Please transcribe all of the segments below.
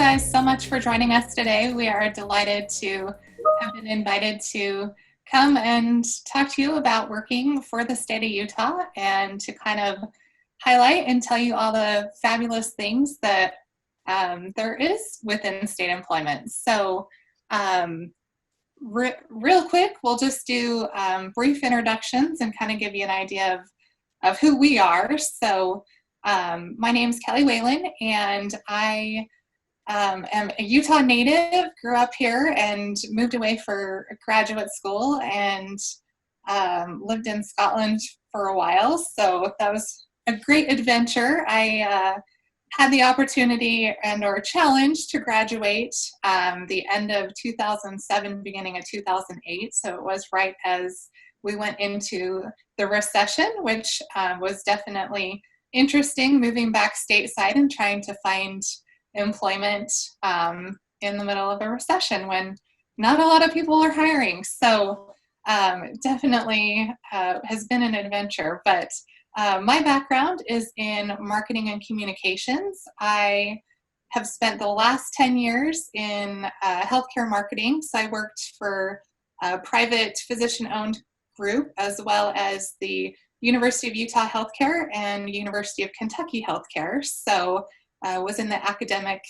guys so much for joining us today. We are delighted to have been invited to come and talk to you about working for the state of Utah and to kind of highlight and tell you all the fabulous things that there is within state employment. So real quick, we'll just do brief introductions and kind of give you an idea of who we are. So my name is Kelly Whalen, and I am a Utah native, grew up here and moved away for graduate school and lived in Scotland for a while. So that was a great adventure. I had the opportunity and or challenge to graduate the end of 2007, beginning of 2008. So it was right as we went into the recession, which was definitely interesting, moving back stateside and trying to find employment in the middle of a recession when not a lot of people are hiring. So definitely has been an adventure. But my background is in marketing and communications. I have spent the last 10 years in healthcare marketing. So I worked for a private physician-owned group as well as the University of Utah Healthcare and University of Kentucky Healthcare. So I was in the academic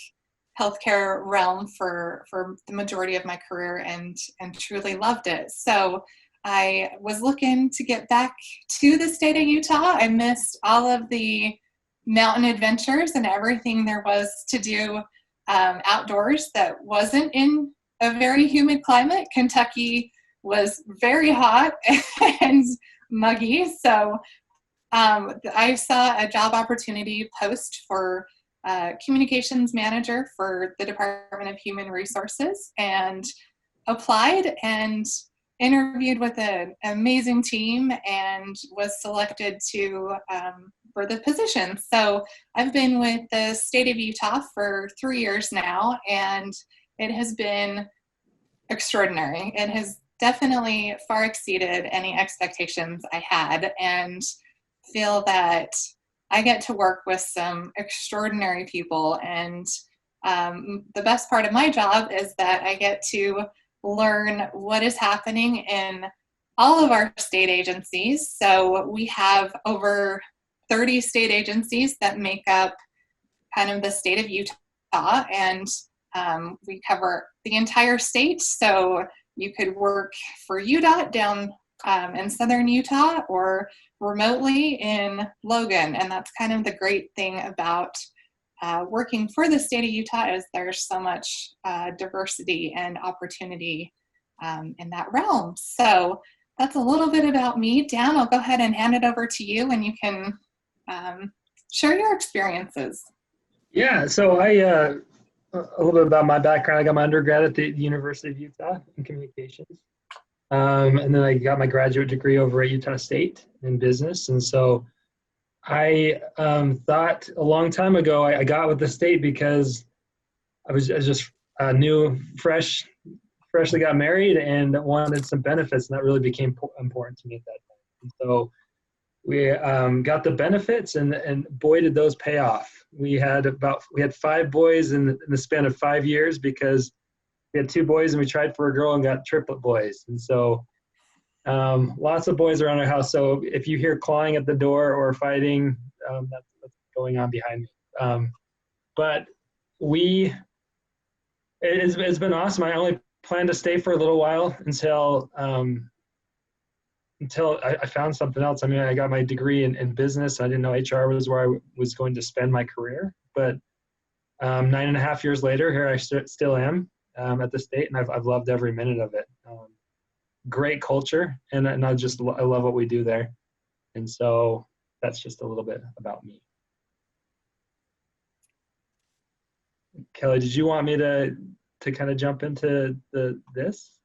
healthcare realm for the majority of my career and truly loved it. So I was looking to get back to the state of Utah. I missed all of the mountain adventures and everything there was to do outdoors that wasn't in a very humid climate. Kentucky was very hot and muggy. So I saw a job opportunity post for communications manager for the Department of Human Resources and applied and interviewed with an amazing team and was selected to for the position. So I've been with the state of Utah for 3 years now, and it has been extraordinary. It has definitely far exceeded any expectations I had, and feel that I get to work with some extraordinary people. And the best part of my job is that I get to learn what is happening in all of our state agencies. So we have over 30 state agencies that make up kind of the state of Utah, and we cover the entire state. So you could work for UDOT down in southern Utah or remotely in Logan. And that's kind of the great thing about working for the state of Utah is there's so much diversity and opportunity in that realm. So that's a little bit about me. Dan, I'll go ahead and hand it over to you and you can share your experiences. Yeah, so a little bit about my background. I got my undergrad at the University of Utah in communications. And then I got my graduate degree over at Utah State in business. And so I thought a long time ago I got with the state because I was just freshly got married and wanted some benefits, and that really became important to me at that time. And so we got the benefits, and boy, did those pay off. We had 5 boys in the span of 5 years because we had 2 boys and we tried for a girl and got triplet boys. And so lots of boys around our house. So if you hear clawing at the door or fighting, that's going on behind me. But it's been awesome. I only planned to stay for a little while until I found something else. I mean, I got my degree in business. I didn't know HR was where I was going to spend my career. But 9.5 years later, here I still am at the state, and I've loved every minute of it. Great culture, and I love what we do there. And so that's just a little bit about me. Kelly, did you want me to kind of jump into this?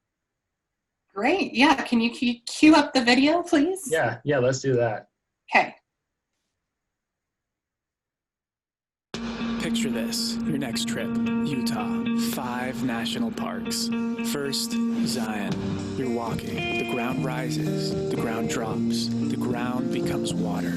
Great. Yeah. Can you cue up the video, please? Yeah, let's do that. Okay. Picture this, your next trip, Utah, 5 national parks. First, Zion. You're walking, the ground rises, the ground drops, the ground becomes water.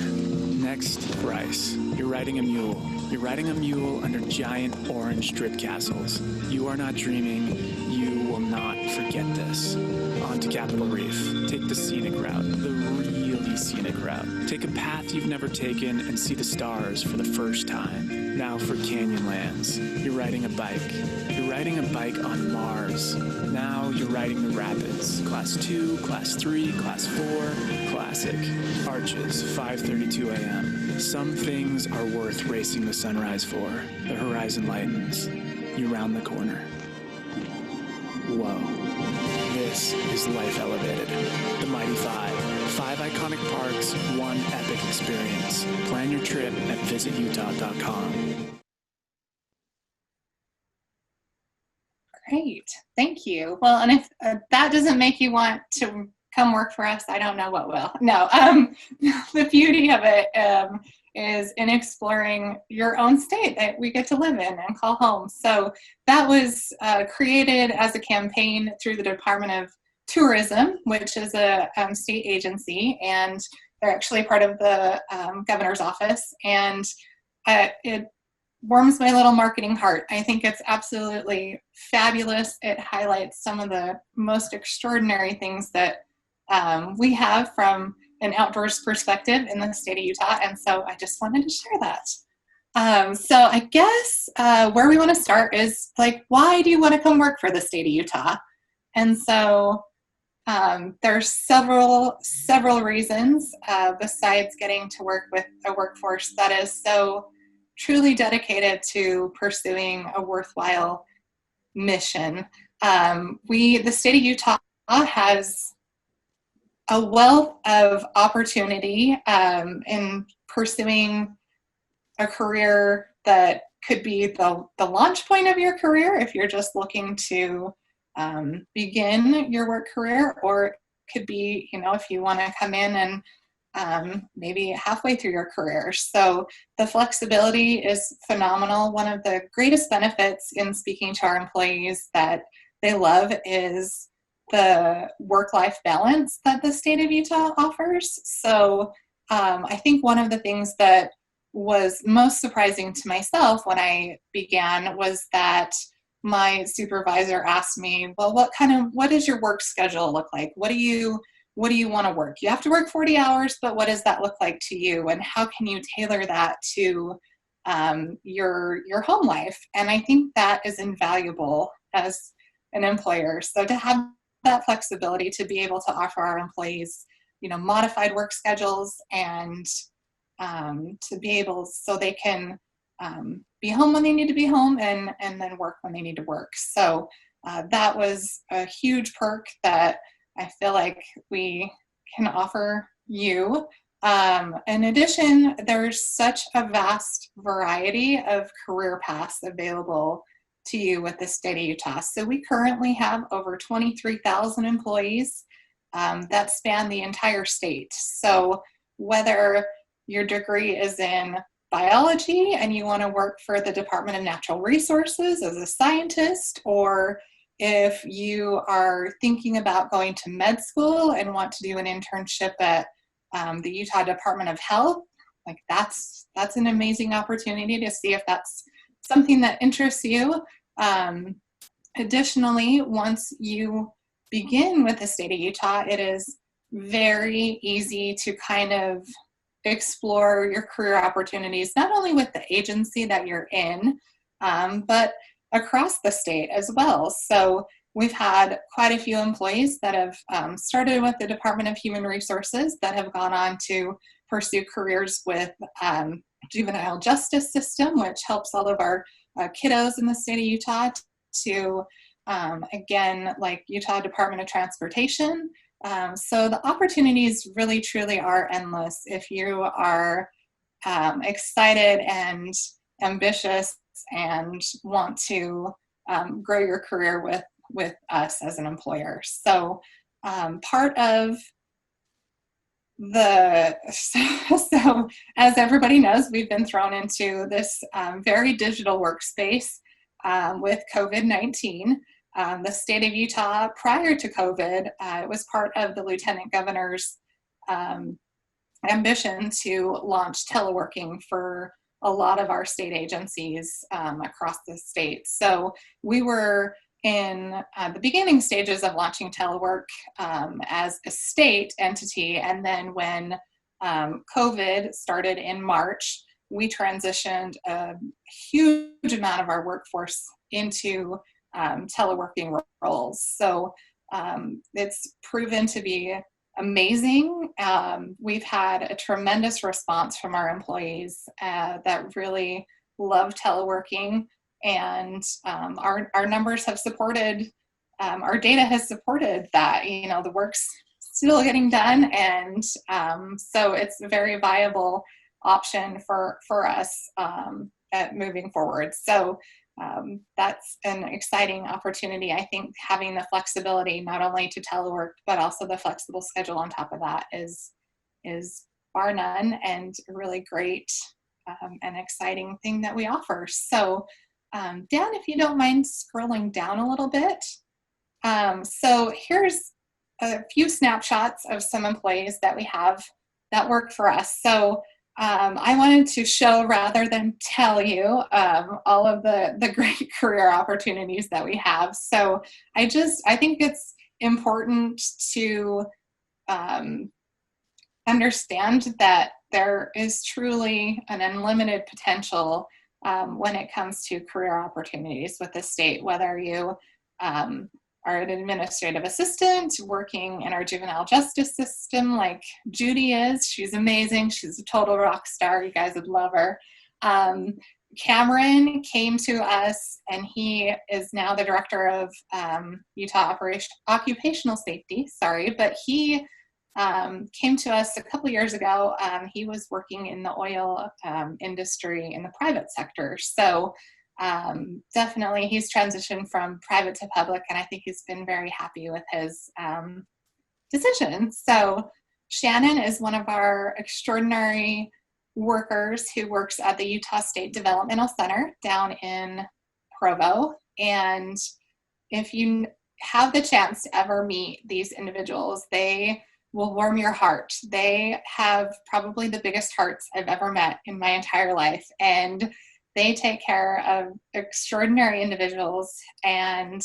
Next, Bryce. You're riding a mule. You're riding a mule under giant orange drip castles. You are not dreaming. You will not forget this. On to Capitol Reef. Take the scenic route, the really scenic route. Take a path you've never taken and see the stars for the first time. Now for Canyonlands. You're riding a bike. You're riding a bike on Mars. Now you're riding the rapids. Class 2, Class 3, Class 4, Classic. Arches, 5:32 a.m. Some things are worth racing the sunrise for. The horizon lightens. You round the corner. Whoa. This is Life Elevated. The Mighty Five. 5 iconic parks, 1 epic experience. Plan your trip at visitutah.com. Great, thank you. Well, and if that doesn't make you want to come work for us, I don't know what will. No, the beauty of it is in exploring your own state that we get to live in and call home. So that was created as a campaign through the Department of Tourism, which is a state agency, and they're actually part of the governor's office. And it warms my little marketing heart. I think it's absolutely fabulous. It highlights some of the most extraordinary things that we have from an outdoors perspective in the state of Utah. And so I just wanted to share that. So I guess where we want to start is like, why do you want to come work for the state of Utah? And so there's several reasons besides getting to work with a workforce that is so truly dedicated to pursuing a worthwhile mission. The state of Utah has a wealth of opportunity in pursuing a career that could be the launch point of your career if you're just looking to begin your work career, or it could be, if you want to come in and maybe halfway through your career. So the flexibility is phenomenal. One of the greatest benefits in speaking to our employees that they love is the work-life balance that the state of Utah offers. So I think one of the things that was most surprising to myself when I began was that my supervisor asked me, well, what does your work schedule look like? What do you want to work? You have to work 40 hours, but what does that look like to you? And how can you tailor that to your home life? And I think that is invaluable as an employer. So to have that flexibility to be able to offer our employees, modified work schedules and to be able so they can be home when they need to be home and then work when they need to work. So that was a huge perk that I feel like we can offer you. In addition, there's such a vast variety of career paths available to you with the state of Utah. So we currently have over 23,000 employees that span the entire state. So whether your degree is in biology and you want to work for the Department of Natural Resources as a scientist, or if you are thinking about going to med school and want to do an internship at the Utah Department of Health, like that's an amazing opportunity to see if that's something that interests you. Additionally, once you begin with the state of Utah, it is very easy to kind of explore your career opportunities, not only with the agency that you're in, but across the state as well. So we've had quite a few employees that have started with the Department of Human Resources that have gone on to pursue careers with juvenile justice system, which helps all of our kiddos in the state of Utah, to again, like Utah Department of Transportation. So the opportunities really truly are endless if you are excited and ambitious and want to grow your career with us as an employer. So part of so as everybody knows, we've been thrown into this very digital workspace with COVID-19. The state of Utah, prior to COVID, it was part of the Lieutenant Governor's ambition to launch teleworking for a lot of our state agencies across the state. So we were in the beginning stages of launching telework as a state entity. And then when COVID started in March, we transitioned a huge amount of our workforce into teleworking roles. So it's proven to be amazing. We've had a tremendous response from our employees that really love teleworking, and our numbers have supported, our data has supported that, you know, the work's still getting done, and so it's a very viable option for us at moving forward. So that's an exciting opportunity. I think having the flexibility not only to telework, but also the flexible schedule on top of that is bar none, and a really great and exciting thing that we offer. So Dan, if you don't mind scrolling down a little bit. So here's a few snapshots of some employees that we have that work for us. So I wanted to show rather than tell you all of the great career opportunities that we have. So I think it's important to understand that there is truly an unlimited potential when it comes to career opportunities with the state, whether you are an administrative assistant working in our juvenile justice system like Judy is. She's amazing. She's a total rock star. You guys would love her. Cameron came to us, and he is now the director of Utah Occupational Safety. But he came to us a couple years ago. He was working in the oil industry in the private sector. So definitely he's transitioned from private to public, and I think he's been very happy with his decision. So Shannon is one of our extraordinary workers who works at the Utah State Developmental Center down in Provo. And if you have the chance to ever meet these individuals, they will warm your heart. They have probably the biggest hearts I've ever met in my entire life. And they take care of extraordinary individuals, and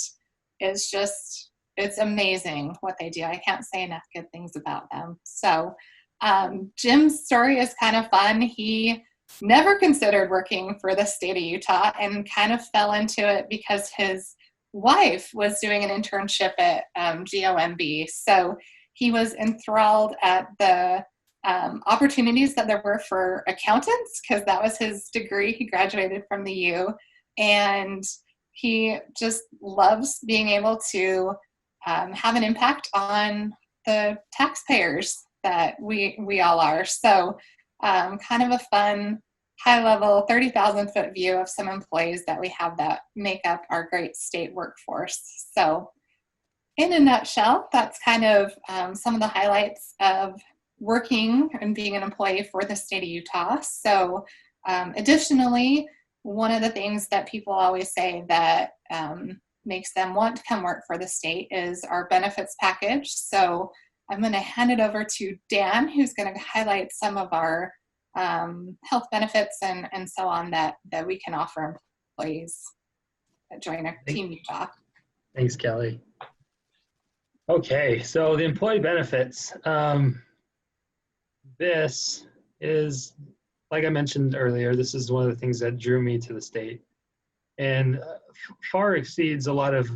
it's amazing what they do. I can't say enough good things about them. So Jim's story is kind of fun. He never considered working for the state of Utah and kind of fell into it because his wife was doing an internship at GOMB. So he was enthralled at the opportunities that there were for accountants, because that was his degree. He graduated from the U, and he just loves being able to have an impact on the taxpayers that we all are. So kind of a fun, high-level, 30,000-foot view of some employees that we have that make up our great state workforce. So in a nutshell, that's kind of some of the highlights of working and being an employee for the state of Utah. So additionally, one of the things that people always say that makes them want to come work for the state is our benefits package. So I'm going to hand it over to Dan, who's going to highlight some of our health benefits and so on that we can offer employees that join our Team Utah. Thanks, Kelly. Okay, so the employee benefits. This is, like I mentioned earlier, this is one of the things that drew me to the state, and far exceeds a lot of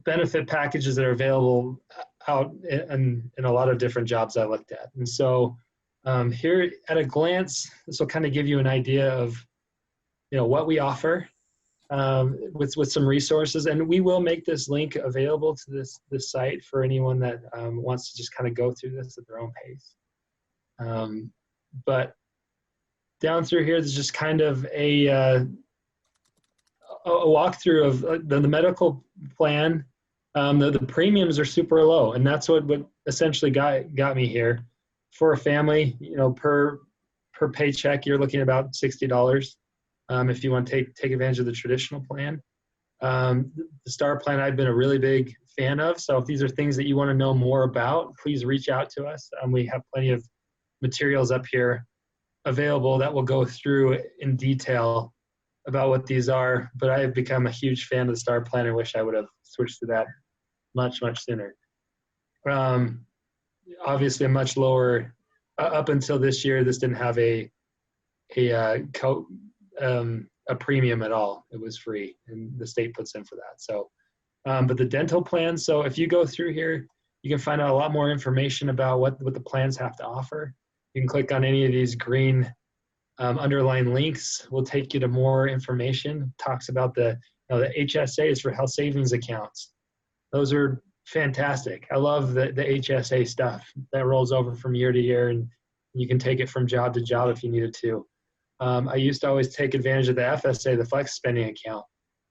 benefit packages that are available out in a lot of different jobs I looked at. And so here at a glance, this will kind of give you an idea of, you know, what we offer with some resources, and we will make this link available to this site for anyone that wants to just kind of go through this at their own pace. But down through here, there's just kind of a walkthrough of the medical plan. The premiums are super low, and that's what essentially got me here. For a family, you know, per paycheck, you're looking at about $60. If you want to take advantage of the traditional plan. The STAR plan, I've been a really big fan of. So if these are things that you want to know more about, please reach out to us. We have plenty of materials up here available that will go through in detail about what these are. But I have become a huge fan of the Star Planner. Wish I would have switched to that much sooner. Obviously a much lower, up until this year, this didn't have a premium at all. It was free, and the state puts in for that. So, but the dental plans, so if you go through here, you can find out a lot more information about what the plans have to offer. You can click on any of these green underlined links. Will take you to more information. Talks about the HSAs for health savings accounts. Those are fantastic. I love the HSA stuff that rolls over from year to year, and you can take it from job to job if you needed to. I used to always take advantage of the FSA, the flex spending account.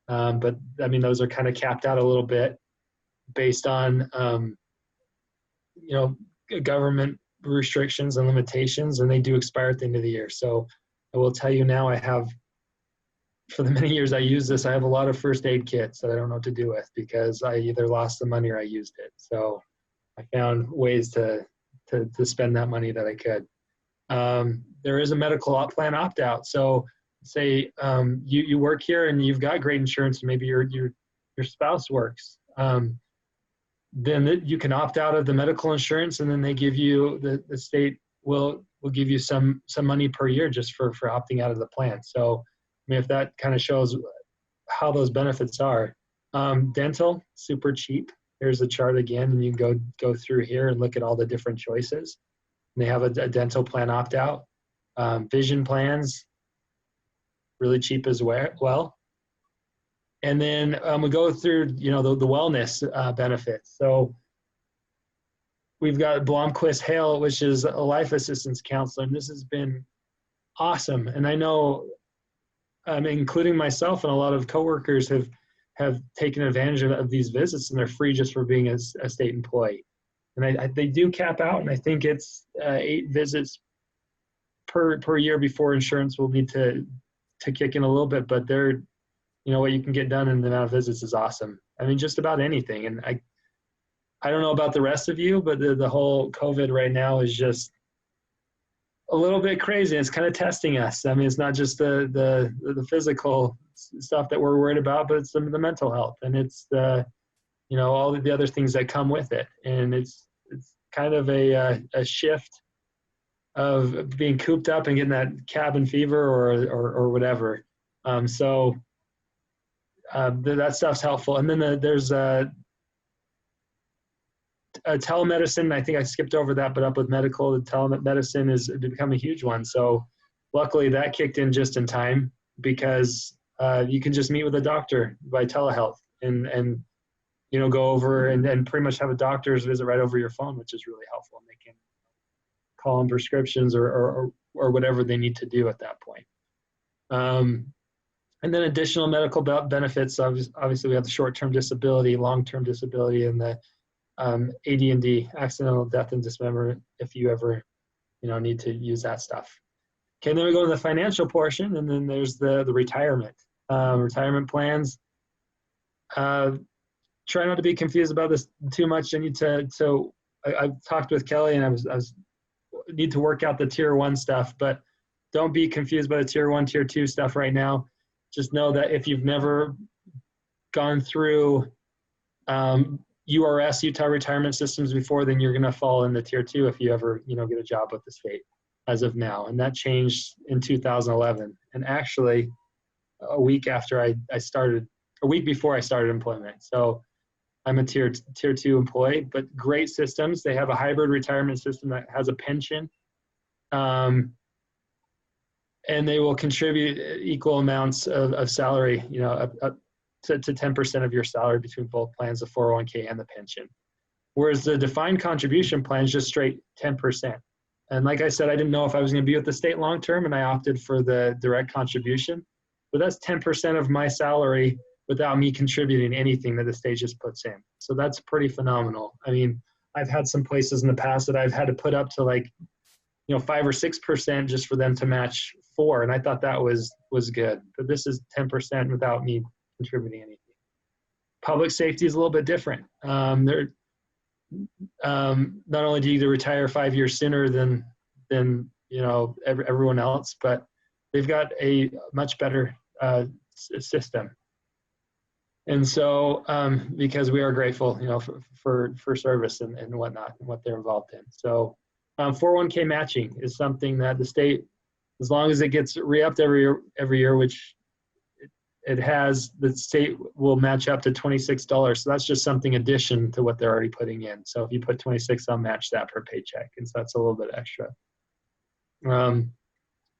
But I mean, those are kind of capped out a little bit based on, government restrictions and limitations, and they do expire at the end of the year. So I will tell you now, I have, for the many years I use this, I have a lot of first aid kits that I don't know what to do with because I either lost the money or I used it. So I found ways to spend that money that I could. There is a medical plan opt-out. So say you work here and you've got great insurance, and maybe your spouse works. Then you can opt out of the medical insurance, and then they give you, the state will give you some money per year just for opting out of the plan. So I mean, if that kind of shows how those benefits are. Dental, super cheap. Here's the chart again, and you can go through here and look at all the different choices. And they have a dental plan opt-out. Vision plans, really cheap as well. And then we go through, the wellness benefits. So we've got Blomquist Hale, which is a life assistance counselor, and this has been awesome. And I know, including myself and a lot of coworkers have taken advantage of these visits, and they're free just for being a state employee. And they do cap out, and I think it's 8 visits per year before insurance will need to kick in a little bit. But what you can get done in the amount of visits is awesome. I mean, just about anything. And I don't know about the rest of you, but the whole COVID right now is just a little bit crazy. It's kind of testing us. I mean, it's not just the physical stuff that we're worried about, but it's the mental health, and it's all of the other things that come with it. And it's kind of a shift of being cooped up and getting that cabin fever or whatever. So that stuff's helpful. And then there's telemedicine. I think I skipped over that, but up with medical, the telemedicine has become a huge one. So luckily that kicked in just in time, because you can just meet with a doctor by telehealth and go over and pretty much have a doctor's visit right over your phone, which is really helpful. And they can call in prescriptions or whatever they need to do at that point. And then additional medical benefits. Obviously, we have the short-term disability, long-term disability, and the AD&D, accidental death and dismemberment, if you ever need to use that stuff. Okay, then we go to the financial portion, and then there's the retirement. Retirement plans. Try not to be confused about this too much. I've talked with Kelly, and I was need to work out the tier 1 stuff, but don't be confused by the tier 1, tier 2 stuff right now. Just know that if you've never gone through URS, Utah Retirement Systems, before, then you're going to fall in the tier 2 if you ever get a job with the state as of now. And that changed in 2011. And actually, a week before I started employment. So I'm a tier 2 employee, but great systems. They have a hybrid retirement system that has a pension. And they will contribute equal amounts of salary, up to 10% of your salary between both plans, the 401k and the pension. Whereas the defined contribution plan is just straight 10%. And like I said, I didn't know if I was going to be with the state long term, and I opted for the direct contribution. But that's 10% of my salary without me contributing anything that the state just puts in. So that's pretty phenomenal. I mean, I've had some places in the past that I've had to put up to 5 or 6% just for them to match 4%, and I thought that was good. But this is 10% without me contributing anything. Public safety is a little bit different. Not only do you retire 5 years sooner than everyone else, but they've got a much better system. And so, because we are grateful, for service and whatnot, and what they're involved in. So, 401k matching is something that the state, as long as it gets re-upped every year, which it has, the state will match up to $26. So that's just something addition to what they're already putting in. So if you put 26, they'll match that per paycheck, and so that's a little bit extra.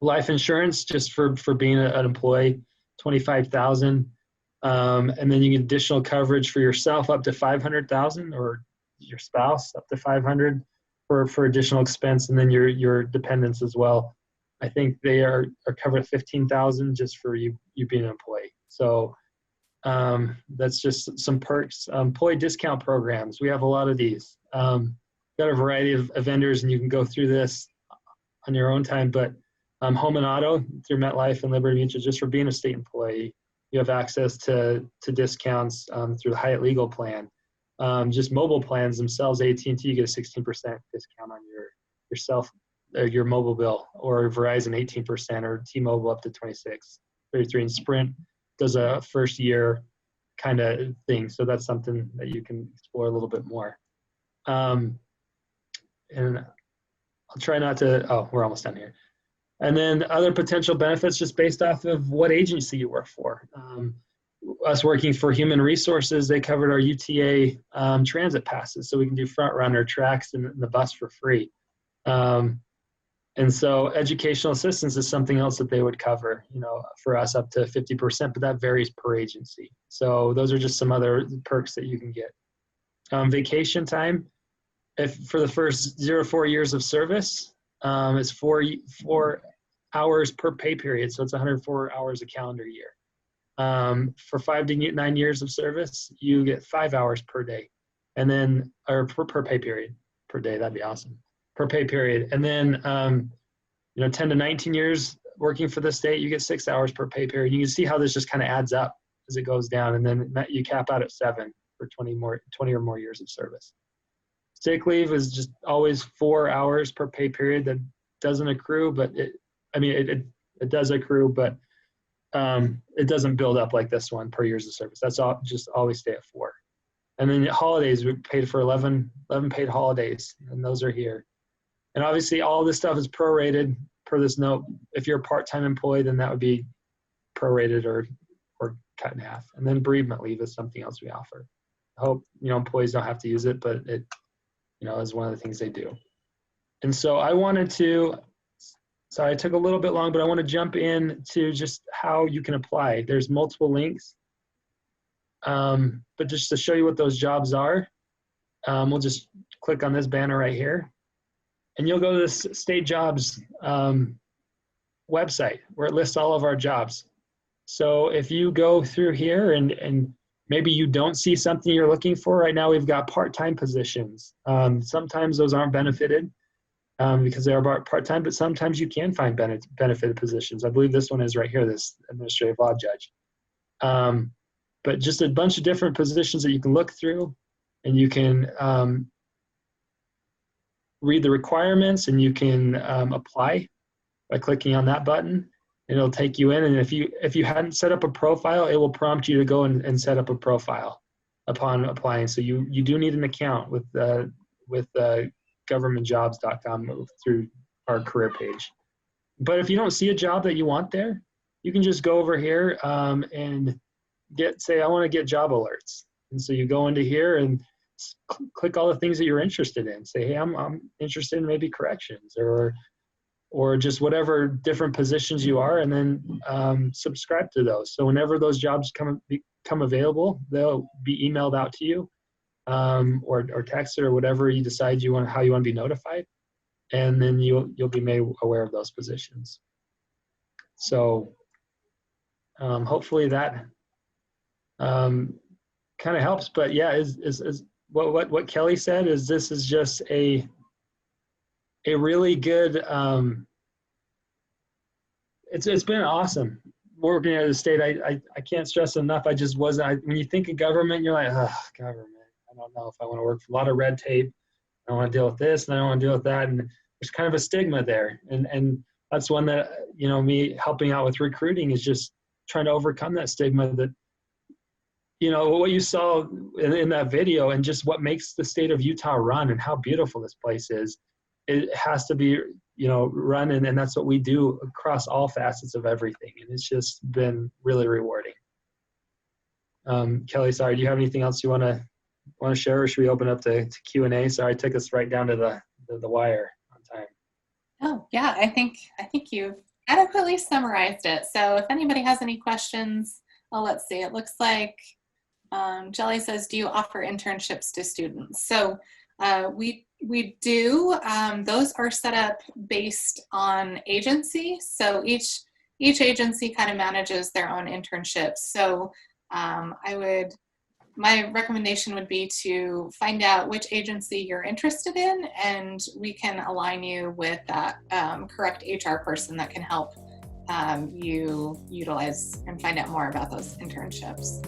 Life insurance, just for being an employee, $25,000. And then you get additional coverage for yourself up to $500,000, or your spouse up to $500,000 for additional expense, and then your dependents as well. I think they are covered at $15,000 just for you being an employee. So that's just some perks. Employee discount programs, we have a lot of these. Got a variety of vendors, and you can go through this on your own time. But home and auto through MetLife and Liberty Mutual, just for being a state employee, you have access to discounts through the Hyatt Legal plan. Just mobile plans themselves, AT&T, you get a 16% discount on your mobile bill, or Verizon 18%, or T-Mobile up to 26, 33, and Sprint does a first year kind of thing. So that's something that you can explore a little bit more. And I'll try not to, we're almost done here. And then other potential benefits just based off of what agency you work for. Us working for Human Resources, they covered our UTA transit passes, so we can do front runner tracks and the bus for free. And so educational assistance is something else that they would cover, for us up to 50%, but that varies per agency. So those are just some other perks that you can get. Vacation time, if for the first 0 to 4 years of service, it's 4 hours per pay period. So it's 104 hours a calendar year. For 5 to 9 years of service, you get 5 hours per day, and then, or per pay period, per day. That'd be awesome. Per pay period. And then, 10 to 19 years working for the state, you get 6 hours per pay period. You can see how this just kind of adds up as it goes down, and then you cap out at 7 for 20 or more years of service. Sick leave is just always 4 hours per pay period. That doesn't accrue, but it does accrue, but it doesn't build up like this one per years of service. That's all, just always stay at 4. And then holidays, we paid for 11 paid holidays, and those are here. And obviously all this stuff is prorated per this note. If you're a part-time employee, then that would be prorated or cut in half. And then bereavement leave is something else we offer. I hope, employees don't have to use it, but it, is one of the things they do. And so I wanted to, sorry, I took a little bit long, but I want to jump in to just how you can apply. There's multiple links. But just to show you what those jobs are, we'll just click on this banner right here, and you'll go to this state jobs website where it lists all of our jobs. So if you go through here and maybe you don't see something you're looking for right now, we've got part-time positions. Sometimes those aren't benefited because they are part-time, but sometimes you can find benefited positions. I believe this one is right here, this administrative law judge. But just a bunch of different positions that you can look through, and you can read the requirements, and you can apply by clicking on that button, and it'll take you in. And if you hadn't set up a profile, it will prompt you to go and set up a profile upon applying. So you do need an account with governmentjobs.com through our career page. But if you don't see a job that you want there, you can just go over here and say, I want to get job alerts. And so you go into here and click all the things that you're interested in. Say, hey, I'm interested in maybe corrections or just whatever different positions you are, and then subscribe to those. So whenever those jobs become available, they'll be emailed out to you or texted, or whatever you decide how you want to be notified. And then you'll be made aware of those positions. So hopefully that kind of helps. But yeah, is what Kelly said is this is just a really good, it's been awesome working at the state, I can't stress enough. I just wasn't. When you think of government, you're like, oh, government. I don't know if I want to work for a lot of red tape. I don't want to deal with this, and I don't want to deal with that. And there's kind of a stigma there. And that's one that, me helping out with recruiting is just trying to overcome that stigma that, what you saw in that video and just what makes the state of Utah run and how beautiful this place is. It has to be, run, and that's what we do across all facets of everything. And it's just been really rewarding. Kelly, sorry, do you have anything else you want to share, or should we open up to Q&A? Sorry, I took us right down to the wire on time. Oh yeah, I think you've adequately summarized it. So if anybody has any questions, well, let's see. It looks like Jelly says, do you offer internships to students? So we do. Those are set up based on agency. So each agency kind of manages their own internships. So my recommendation would be to find out which agency you're interested in, and we can align you with that correct HR person that can help you utilize and find out more about those internships.